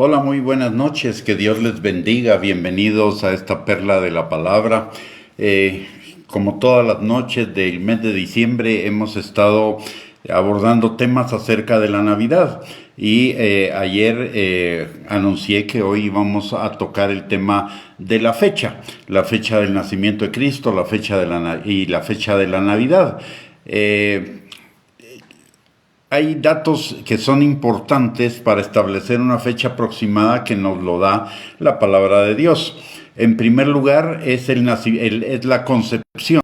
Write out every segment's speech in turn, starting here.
Hola, muy buenas noches, que Dios les bendiga, bienvenidos a esta perla de la palabra. Como todas las noches del mes de diciembre hemos estado abordando temas acerca de la Navidad y ayer anuncié que hoy vamos a tocar el tema de la fecha del nacimiento de Cristo, la fecha de la fecha de la Navidad. Hay datos que son importantes para establecer una fecha aproximada que nos lo da la palabra de Dios. En primer lugar, es la concepción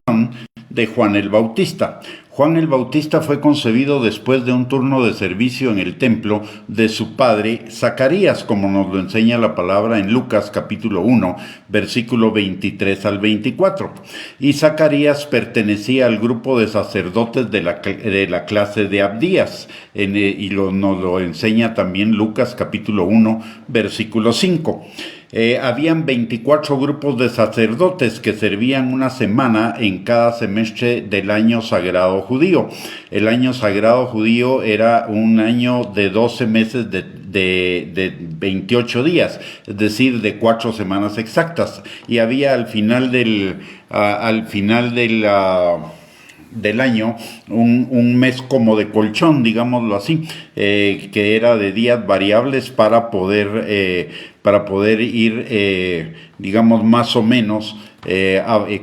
de Juan el Bautista. Juan el Bautista fue concebido después de un turno de servicio en el templo de su padre Zacarías, como nos lo enseña la palabra en Lucas capítulo 1, versículo 23 al 24. Y Zacarías pertenecía al grupo de sacerdotes de la clase de Abdías, nos lo enseña también Lucas capítulo 1, versículo 5. Habían 24 grupos de sacerdotes que servían una semana en cada semestre del año sagrado judío. El año sagrado judío era un año de 12 meses de 28 días, es decir, de 4 semanas exactas. Y había al final del año un mes como de colchón, digámoslo así, que era de días variables para poder ir, digamos, más o menos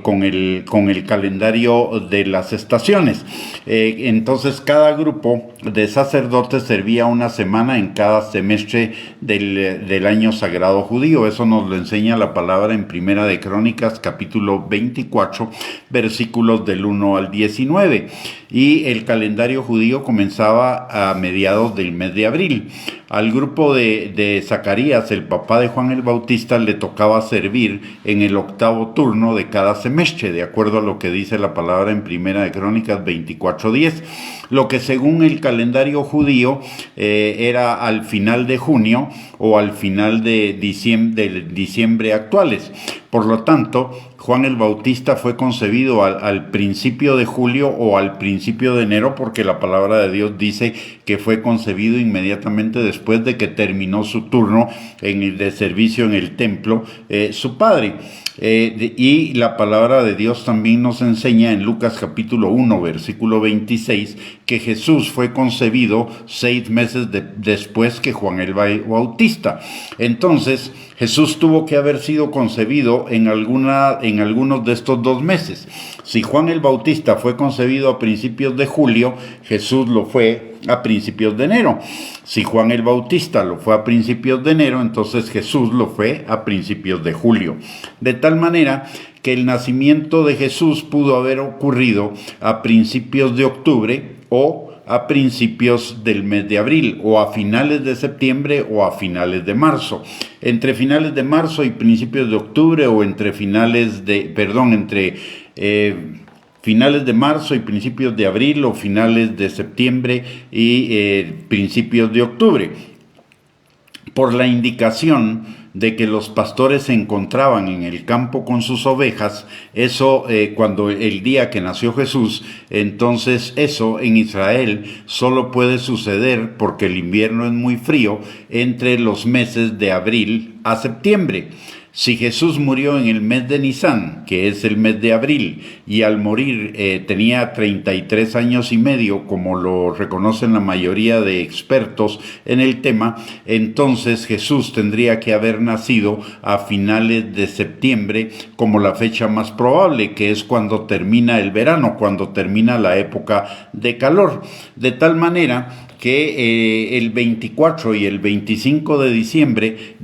con el calendario de las estaciones. Entonces cada grupo de sacerdotes servía una semana en cada semestre del año sagrado judío. Eso nos lo enseña la palabra en Primera de Crónicas capítulo 24 versículos del 1 al 19. Y el calendario judío comenzaba a mediados del mes de abril. Al grupo de Zacarías, el papá de Juan el Bautista, le tocaba servir en el 8º turno de cada semestre, de acuerdo a lo que dice la palabra en Primera de Crónicas 24:10, lo que según el calendario judío era al final de junio o al final de diciembre actuales. Por lo tanto, Juan el Bautista fue concebido al principio de julio o al principio de enero, porque la palabra de Dios dice que fue concebido inmediatamente después de que terminó su turno de servicio en el templo su padre. Y la palabra de Dios también nos enseña en Lucas capítulo 1 versículo 26 que Jesús fue concebido 6 meses después que Juan el Bautista. Entonces Jesús tuvo que haber sido concebido en algunos de estos 2 meses. Si Juan el Bautista fue concebido a principios de julio, Jesús lo fue a principios de enero. Si Juan el Bautista lo fue a principios de enero, entonces Jesús lo fue a principios de julio. De tal manera que el nacimiento de Jesús pudo haber ocurrido a principios de octubre o a principios del mes de abril, o a finales de septiembre o a finales de marzo. Entre finales de marzo y principios de octubre, o entre finales de marzo y principios de abril, o finales de septiembre y principios de octubre. Por la indicación de que los pastores se encontraban en el campo con sus ovejas, cuando el día que nació Jesús, entonces eso en Israel solo puede suceder porque el invierno es muy frío entre los meses de abril a septiembre. Si Jesús murió en el mes de Nisán, que es el mes de abril, y al morir tenía 33 años y medio, como lo reconocen la mayoría de expertos en el tema, entonces Jesús tendría que haber nacido a finales de septiembre como la fecha más probable, que es cuando termina el verano, cuando termina la época de calor. De tal manera que el 24 y el 25 de diciembre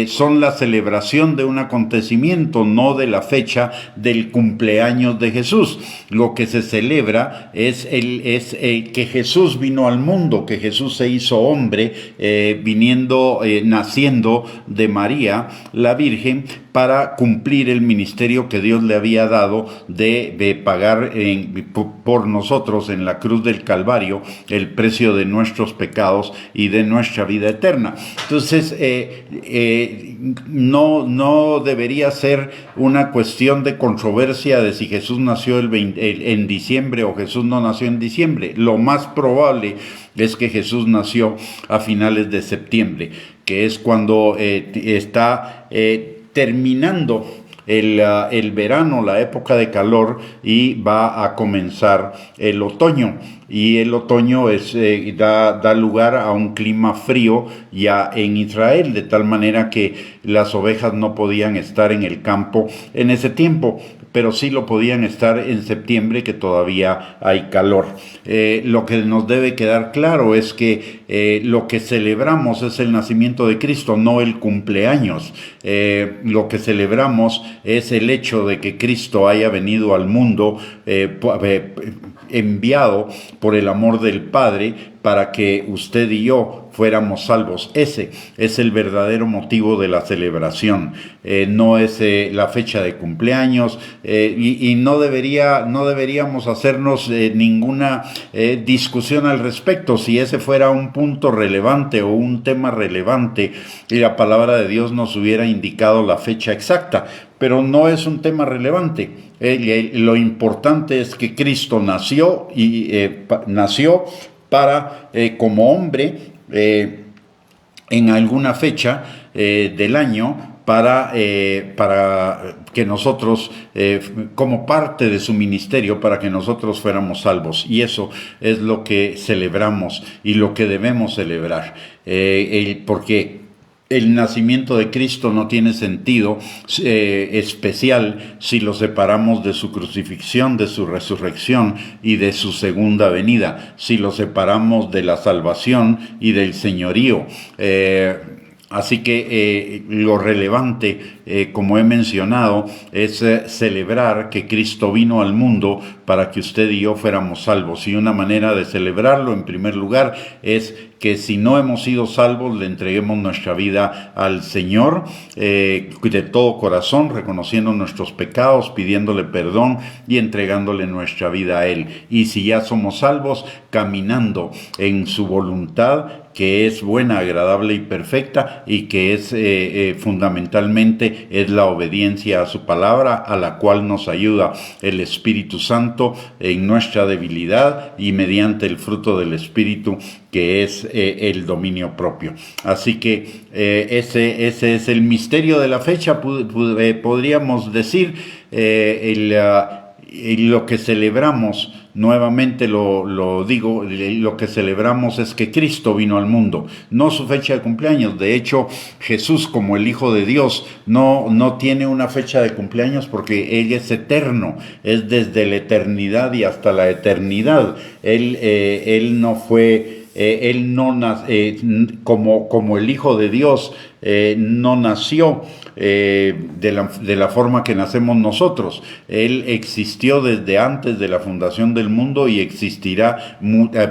son la celebración de un acontecimiento, no de la fecha del cumpleaños de Jesús. Lo que se celebra es que Jesús vino al mundo, que Jesús se hizo hombre, naciendo de María, la Virgen, para cumplir el ministerio que Dios le había dado de pagar por nosotros en la cruz del Calvario el precio de nuestros pecados y de nuestra vida eterna. Entonces, no debería ser una cuestión de controversia de si Jesús nació en diciembre o Jesús no nació en diciembre. Lo más probable es que Jesús nació a finales de septiembre, que es cuando está terminando el verano, la época de calor, y va a comenzar el otoño. Y el otoño da lugar a un clima frío ya en Israel, de tal manera que las ovejas no podían estar en el campo en ese tiempo, pero sí lo podían estar en septiembre, que todavía hay calor. Lo que nos debe quedar claro es que lo que celebramos es el nacimiento de Cristo, no el cumpleaños. Lo que celebramos es el hecho de que Cristo haya venido al mundo enviado por el amor del Padre para que usted y yo fuéramos salvos. Ese es el verdadero motivo de la celebración. No es la fecha de cumpleaños, y no deberíamos hacernos ninguna discusión al respecto. Si ese fuera un punto relevante o un tema relevante, y la palabra de Dios nos hubiera indicado la fecha exacta, pero no es un tema relevante. Lo importante es que Cristo nació para, como hombre, en alguna fecha del año, para que nosotros, como parte de su ministerio, para que nosotros fuéramos salvos. Y eso es lo que celebramos y lo que debemos celebrar, porque el nacimiento de Cristo no tiene sentido especial si lo separamos de su crucifixión, de su resurrección y de su segunda venida, si lo separamos de la salvación y del señorío. Así que lo relevante, como he mencionado, es celebrar que Cristo vino al mundo para que usted y yo fuéramos salvos. Y una manera de celebrarlo, en primer lugar, es que si no hemos sido salvos, le entreguemos nuestra vida al Señor de todo corazón, reconociendo nuestros pecados, pidiéndole perdón y entregándole nuestra vida a Él. Y si ya somos salvos, caminando en su voluntad, que es buena, agradable y perfecta, y que es fundamentalmente es la obediencia a su palabra, a la cual nos ayuda el Espíritu Santo en nuestra debilidad y mediante el fruto del Espíritu, que es el dominio propio. Así que ese es el misterio de la fecha, podríamos decir, lo que celebramos. Nuevamente lo digo, lo que celebramos es que Cristo vino al mundo, no su fecha de cumpleaños. De hecho, Jesús, como el Hijo de Dios, no tiene una fecha de cumpleaños, porque Él es eterno, es desde la eternidad y hasta la eternidad. Él no fue... como el Hijo de Dios, no nació de la forma que nacemos nosotros. Él existió desde antes de la fundación del mundo y existirá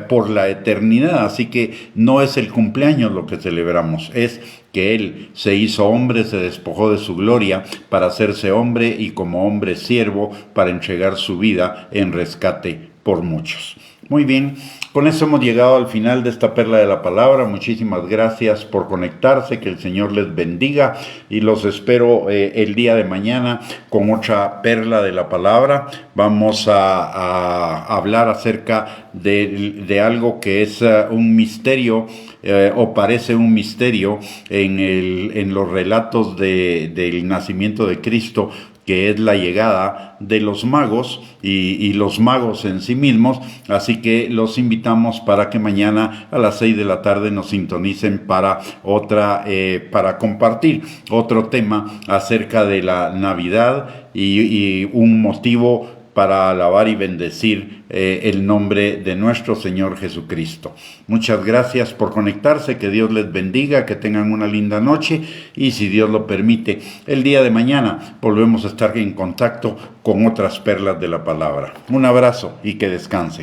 por la eternidad. Así que no es el cumpleaños lo que celebramos, es que Él se hizo hombre, se despojó de su gloria para hacerse hombre, y como hombre siervo para entregar su vida en rescate por muchos. Muy bien, con eso hemos llegado al final de esta perla de la palabra. Muchísimas gracias por conectarse, que el Señor les bendiga, y los espero el día de mañana con otra perla de la palabra. Vamos a hablar acerca de algo que es un misterio, o parece un misterio en los relatos del nacimiento de Cristo, que es la llegada de los magos y los magos en sí mismos. Así que los invitamos para que mañana a las 6 de la tarde nos sintonicen para compartir otro tema acerca de la Navidad y un motivo para alabar y bendecir el nombre de nuestro Señor Jesucristo. Muchas gracias por conectarse, que Dios les bendiga, que tengan una linda noche, y si Dios lo permite, el día de mañana volvemos a estar en contacto con otras perlas de la palabra. Un abrazo y que descansen.